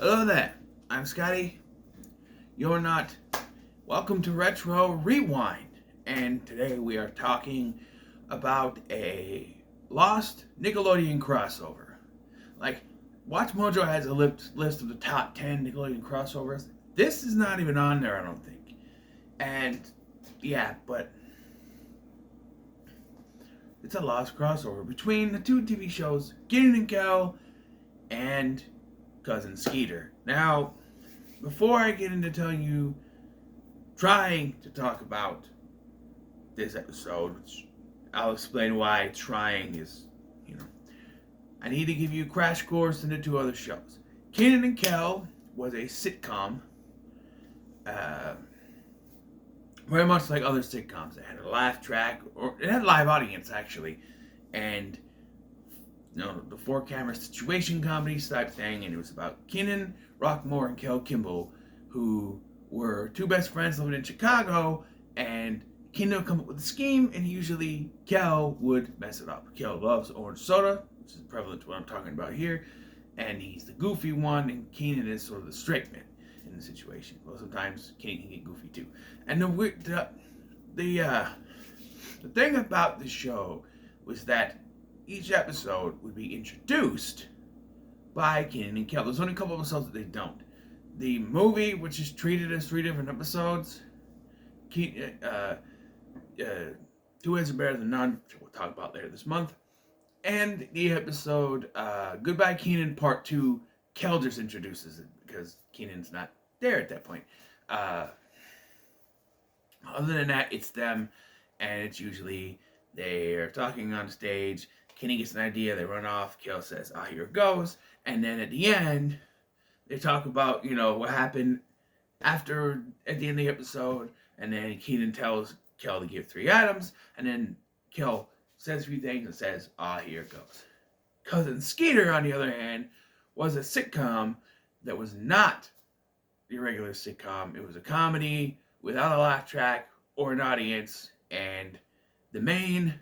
Hello there, I'm Scotty. You're not. Welcome to Retro Rewind. And today we are talking about a lost Nickelodeon crossover. Like, Watch Mojo has a list of the top 10 Nickelodeon crossovers. This is not even on there, I don't think. And, yeah, but it's a lost crossover between the two TV shows, Kenan and Kel and Cousin Skeeter. Now, before I get into telling you, trying to talk about this episode, which I'll explain why trying is, I need to give you a crash course into two other shows. Kenan and Kel was a sitcom, uh, very much like other sitcoms. It had a laugh track, or it had a live audience actually, and the four camera situation comedy type thing, and it was about Kenan Rockmore and Kel Kimball, who were two best friends living in Chicago, and Kenan would come up with a scheme, and usually Kel would mess it up. Kel loves orange soda, which is prevalent to what I'm talking about here, and he's the goofy one, and Kenan is sort of the straight man in the situation. Well, sometimes Kenan can get goofy too. And the thing about the show was that each episode would be introduced by Kenan and Kel. There's only a couple of episodes that they don't. The movie, which is treated as three different episodes, Two Heads Are Better Than None, which we'll talk about later this month, and the episode Goodbye Kenan Part 2, Kel just introduces it because Kenan's not there at that point. Other than that, it's them, and it's usually they're talking on stage. Kenan gets an idea, they run off, Kel says, here it goes, and then at the end, they talk about, what happened at the end of the episode, and then Kenan tells Kel to give 3 items, and then Kel says a few things and says, here it goes. Cousin Skeeter, on the other hand, was a sitcom that was not the regular sitcom. It was a comedy without a laugh track or an audience, and the main,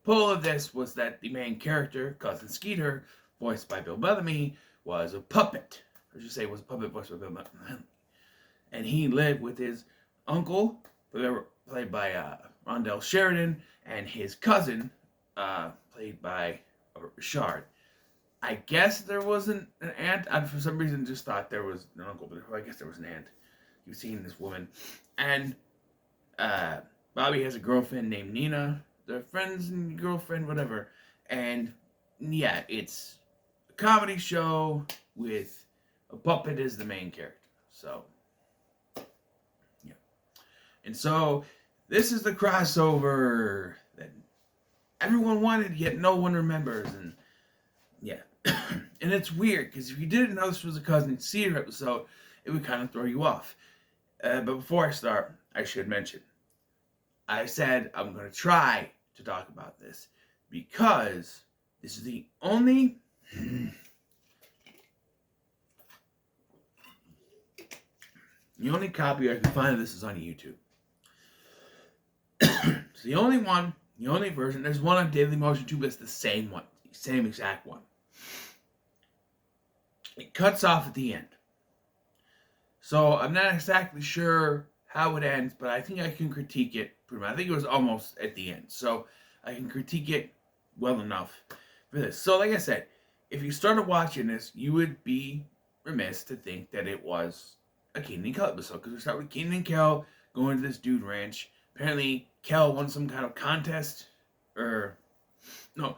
pull of this was that the main character, Cousin Skeeter, voiced by Bill Bellamy, was a puppet. I should say was a puppet voiced by Bill Bellamy. And he lived with his uncle, played by Rondell Sheridan, and his cousin, played by Richard. I guess there was an aunt. I, for some reason, just thought there was an uncle, but I guess there was an aunt. You've seen this woman. And Bobby has a girlfriend named Nina. They're friends and girlfriend, whatever. And yeah, it's a comedy show with a puppet as the main character. So, yeah. And so, this is the crossover that everyone wanted, yet no one remembers. And yeah. And it's weird, because if you didn't know this was a Cousin Skeeter episode, it would kind of throw you off. But before I start, I should mention, I said I'm going to try to talk about this because this is the only copy I can find of this is on YouTube. It's the only one, the only version. There's one on Dailymotion too, but it's the same one, the same exact one. It cuts off at the end. So I'm not exactly sure how it ends, but I think I can critique it pretty much. I think it was almost at the end. So I can critique it well enough for this. So like I said, if you started watching this, you would be remiss to think that it was a Kenan and Kel episode. Because we start with Kenan and Kel going to this dude ranch. Apparently, Kel won some kind of contest. No.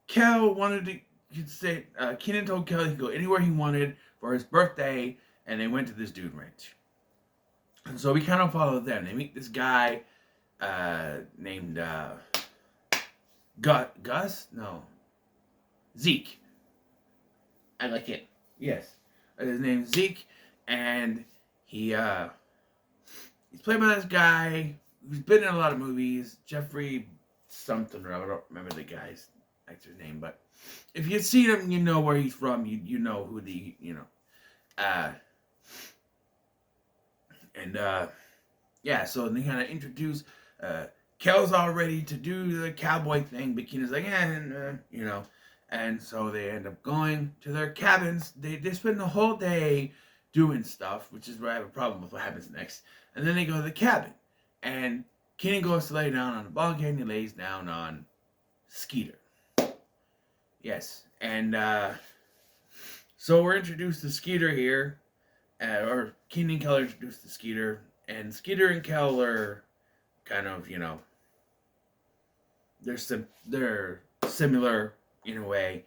Kel wanted to say, Kenan told Kel he could go anywhere he wanted for his birthday, and they went to this dude ranch. And so we kind of follow them. They meet this guy named Gus? No. Zeke. I like it. Yes. His name's Zeke, and he's played by this guy who's been in a lot of movies, Jeffrey something or other. I don't remember the guy's actor's name, but if you see him, you know where he's from. You know who yeah, so they kind of introduce, Kel's all ready to do the cowboy thing, but Kenan's like, And so they end up going to their cabins. They spend the whole day doing stuff, which is where I have a problem with what happens next. And then they go to the cabin. And Kenan goes to lay down on a bunk and he lays down on Skeeter. Yes. And so we're introduced to Skeeter here. Or Kenan and Kel are introduced to Skeeter. And Skeeter and Kel are kind of, they're similar in a way.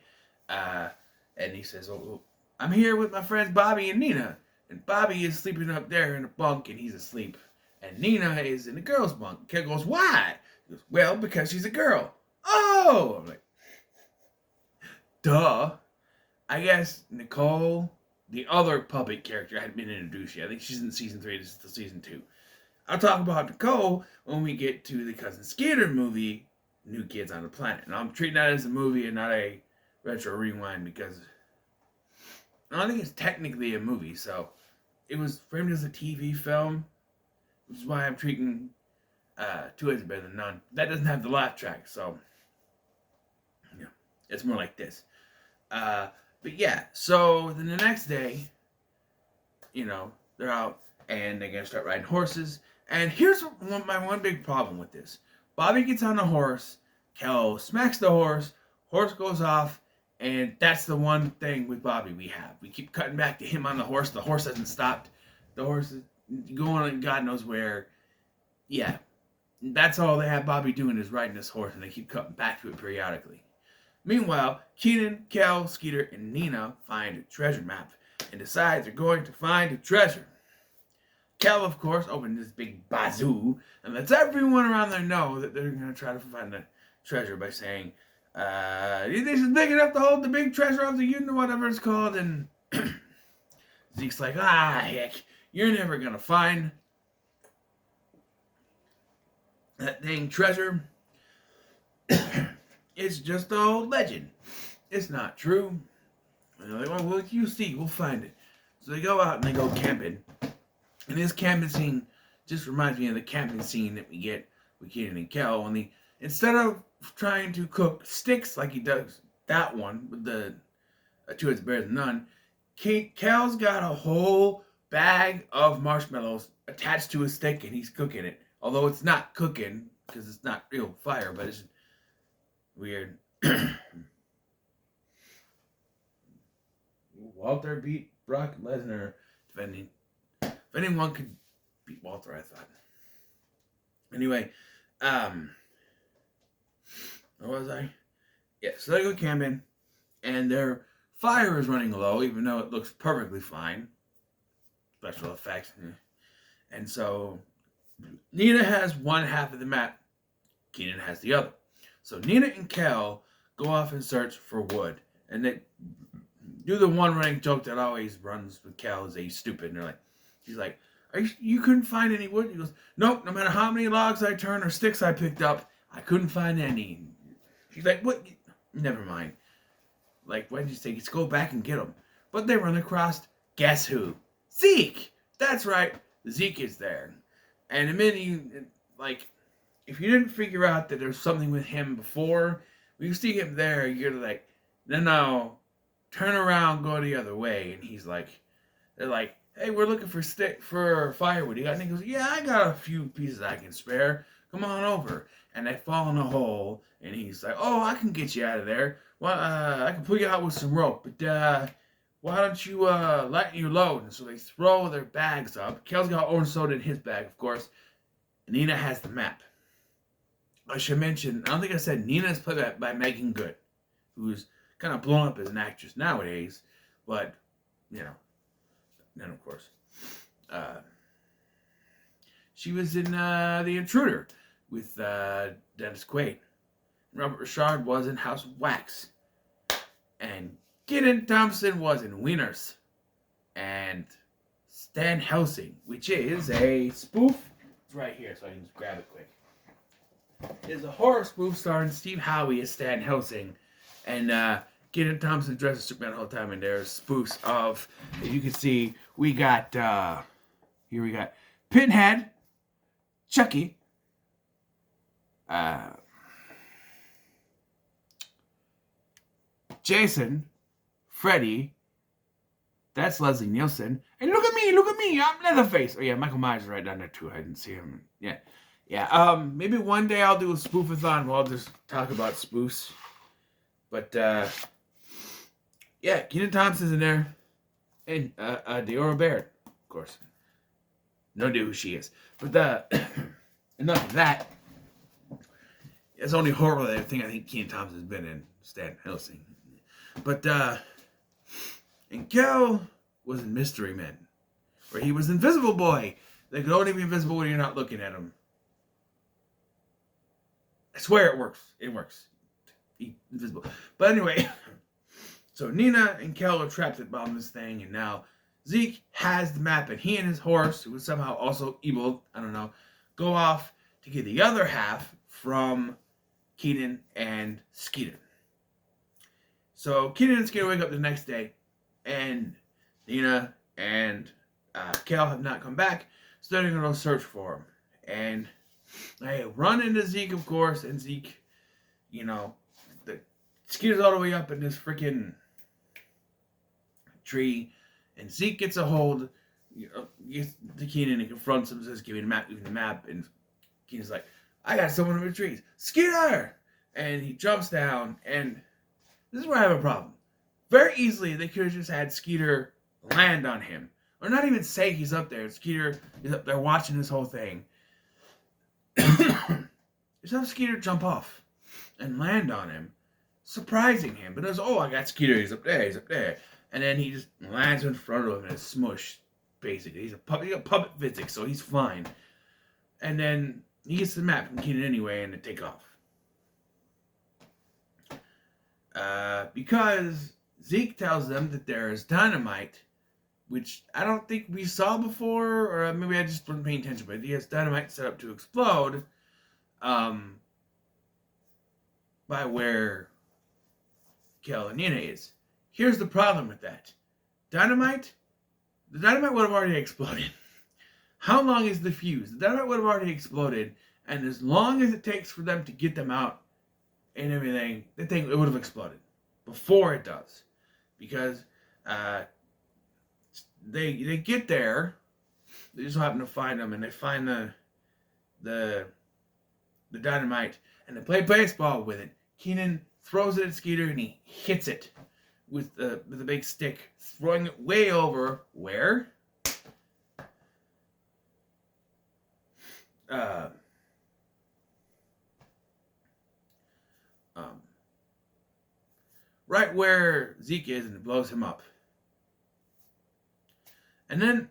And he says, "Oh, I'm here with my friends Bobby and Nina, and Bobby is sleeping up there in a bunk, and he's asleep, and Nina is in the girl's bunk." Kel goes, "Why?" He goes, "Well, because she's a girl." Oh, I'm like, duh. I guess Nicole, the other puppet character, hadn't been introduced yet. I think she's in season 3. This is still season 2. I'll talk about Nicole when we get to the Cousin Skeeter movie, New Kids on the Planet. And I'm treating that as a movie and not a retro rewind because I don't think it's technically a movie. So it was framed as a TV film, which is why I'm treating Two Heads Better Than None. That doesn't have the laugh track, so yeah, it's more like this. But yeah, so then the next day, they're out and they're gonna start riding horses. And here's my one big problem with this. Bobby gets on the horse, Kel smacks the horse goes off, and that's the one thing with Bobby we have. We keep cutting back to him on the horse hasn't stopped. The horse is going God knows where. Yeah, that's all they have Bobby doing is riding this horse, and they keep cutting back to it periodically. Meanwhile, Kenan, Kel, Skeeter, and Nina find a treasure map and decide they're going to find a treasure. Kel, of course, opens this big bazoo and lets everyone around there know that they're going to try to find the treasure by saying, "You think it's big enough to hold the big treasure of the union, whatever it's called?" And Zeke's like, "Heck, you're never going to find that dang treasure. It's just an old legend. It's not true." And they're like, "Well, you see, we'll find it." So they go out and they go camping. And this camping scene just reminds me of the camping scene that we get with Kenan and Kel. Only instead of trying to cook sticks like he does that one with the Two Heads Better Than None, Kel's got a whole bag of marshmallows attached to a stick and he's cooking it. Although it's not cooking because it's not real fire, but it's weird. Walter beat Brock Lesnar defending. If anyone could beat Walter, I thought. Anyway, where was I? Yeah, so they go camping, and their fire is running low, even though it looks perfectly fine. Special effects. And so, Nina has one half of the map. Kenan has the other. So Nina and Kel go off and search for wood. And they do the one running joke that always runs with Kel is he's stupid. And they're like, she's like, you couldn't find any wood? He goes, "Nope, no matter how many logs I turned or sticks I picked up, I couldn't find any." She's like, "What? Never mind. Like, why did you say, let's go back and get them?" But they run across, guess who? Zeke! That's right, Zeke is there. And the minute if you didn't figure out that there's something with him before, when you see him there, you're like, no, turn around, go the other way. And they're like, "Hey, we're looking for firewood. You got anything?" He goes, "Yeah, I got a few pieces I can spare. Come on over." And they fall in a hole, and he's like, "Oh, I can get you out of there. Well, I can pull you out with some rope, but why don't you lighten your load?" And so they throw their bags up. Kel's got orange soda in his bag, of course. And Nina has the map. I should mention, I don't think I said, Nina is played by Megan Good, who's kind of blown up as an actress nowadays, but, then of course. She was in The Intruder with Dennis Quaid. Robert Richard was in House of Wax. And Kenan Thompson was in Wieners. And Stan Helsing, which is a spoof. It's right here, so I can just grab it quick. It's a horror spoof starring Steve Howey as Stan Helsing. And Kenan Thompson dresses as Superman the whole time, and there's spoofs of, as you can see, we got, here we got Pinhead, Chucky, Jason, Freddy, that's Leslie Nielsen, and look at me, I'm Leatherface. Oh yeah, Michael Myers is right down there too. I didn't see him. Yeah. Maybe one day I'll do a spoofathon. We'll just talk about spoofs. But yeah, Kenan Thompson's in there, and Deora Baird, of course. No idea who she is. But enough of that. It's only horror that I think Kenan Thompson's been in Stan Helsing. But and Kel was in Mystery Men, where he was Invisible Boy. They could only be invisible when you're not looking at him. I swear it works. It works. He's invisible. But anyway, so Nina and Kel are trapped at the bottom of this thing, and now Zeke has the map, and he and his horse, who was somehow also evil, I don't know, go off to get the other half from Kenan and Skeeter. So Kenan and Skeeter wake up the next day, and Nina and Kel have not come back, so they're going to go search for him. And they run into Zeke, of course, and Zeke, Skeeter's all the way up in this freaking tree, and Zeke gets a hold, gets to Kenan and confronts him, says, give me the map, and Kenan's like, I got someone in the trees. Skeeter! And he jumps down, and this is where I have a problem. Very easily, they could have just had Skeeter land on him. Or not even say he's up there. Skeeter is up there watching this whole thing. Just have Skeeter jump off and land on him, surprising him. But it was, I got Skeeter, he's up there. And then he just lands in front of him and is smushed, basically. He got puppet physics, so he's fine. And then he gets the map from Kenan anyway, and they take off. Because Zeke tells them that there is dynamite, which I don't think we saw before, or maybe I just wasn't paying attention, but he has dynamite set up to explode by where Kel and Nina is. Here's the problem with that. The dynamite would have already exploded. How long is the fuse? The dynamite would have already exploded, and as long as it takes for them to get them out and everything, it would have exploded before it does. Because they get there, they just happen to find them, and they find the dynamite, and they play baseball with it. Kenan throws it at Skeeter, and he hits it with a big stick, throwing it way over where? Right where Zeke is, and it blows him up. And then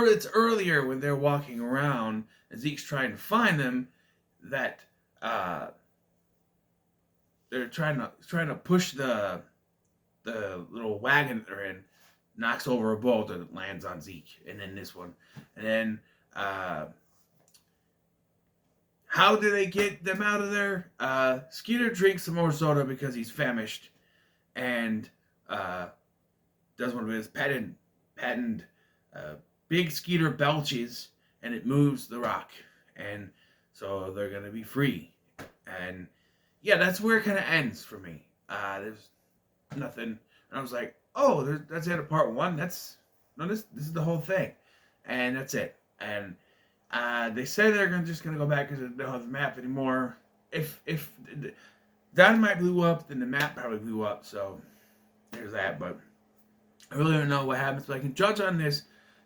it's earlier when they're walking around and Zeke's trying to find them, that they're trying to push the little wagon that they're in, knocks over a boulder that lands on Zeke, and then this one, and then how do they get them out of there? Skeeter drinks some more soda because he's famished, and does one of his patent big Skeeter belches, and it moves the rock, and so they're gonna be free. And yeah, that's where it kind of ends for me. There's nothing, and I was like, that's the end of part one. This is the whole thing, and that's it. And they say they're just gonna go back because they don't have the map anymore. If Dynamite blew up, then the map probably blew up. So there's that. But I really don't know what happens. But I can judge on this.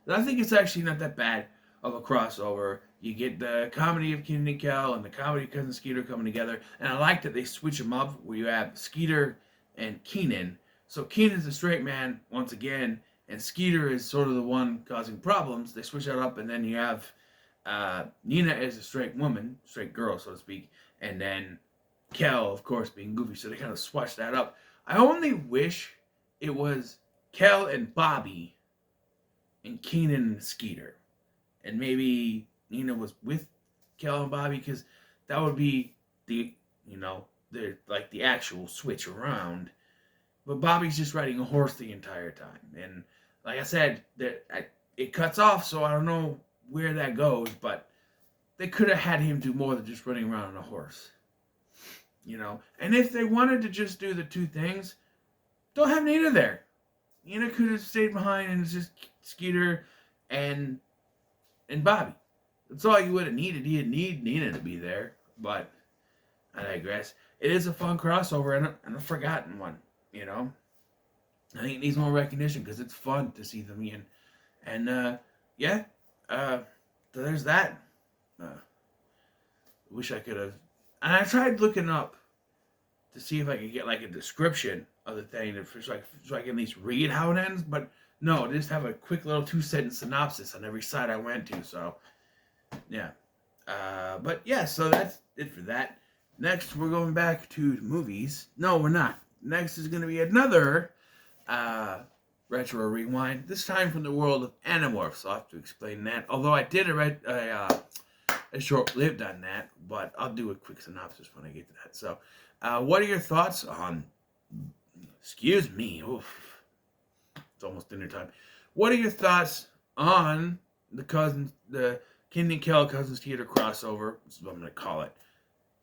I think it's actually not that bad of a crossover. You get the comedy of Kenan and Kel and the comedy of Cousin Skeeter coming together. And I like that they switch them up where you have Skeeter and Kenan. So Kenan's a straight man once again, and Skeeter is sort of the one causing problems. They switch that up, and then you have Nina as a straight woman, straight girl, so to speak, and then Kel, of course, being goofy. So they kind of switch that up. I only wish it was Kel and Bobby and Kenan and Skeeter, and maybe Nina was with Kel and Bobby, because that would be the actual switch around. But Bobby's just riding a horse the entire time, and like I said, it cuts off, so I don't know where that goes, but they could have had him do more than just running around on a horse. You know? And if they wanted to just do the two things, don't have Nina there. Nina could have stayed behind and just Skeeter and Bobby. That's all you would have needed. You didn't need Nina to be there. But I digress. It is a fun crossover and a forgotten one, you know? I think it needs more recognition because it's fun to see them in. And, yeah. So there's that. Wish I could have. And I tried looking up to see if I could get like a description of the thing so I can at least read how it ends. But no, just have a quick little 2-sentence synopsis on every site I went to. So, yeah. But yeah, so that's it for that. Next, we're going back to movies. No, we're not. Next is going to be another retro rewind. This time from the world of Animorphs. So I'll have to explain that. Although I did a short-lived on that, but I'll do a quick synopsis when I get to that. So, what are your thoughts on? Excuse me. Oof. It's almost dinner time. What are your thoughts on the Kenan and Kel Cousins Theater crossover? That's what I'm going to call it.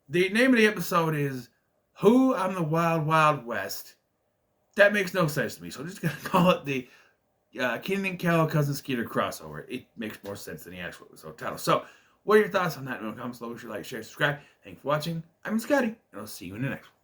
The name of the episode is Who I'm the Wild Wild West. That makes no sense to me, so I'm just going to call it the Kenan and Kel Cousins Skeeter crossover. It makes more sense than the actual episode title. So, what are your thoughts on that? In the comments below. Be sure to like, share, subscribe. Thanks for watching. I'm Scotty, and I'll see you in the next one.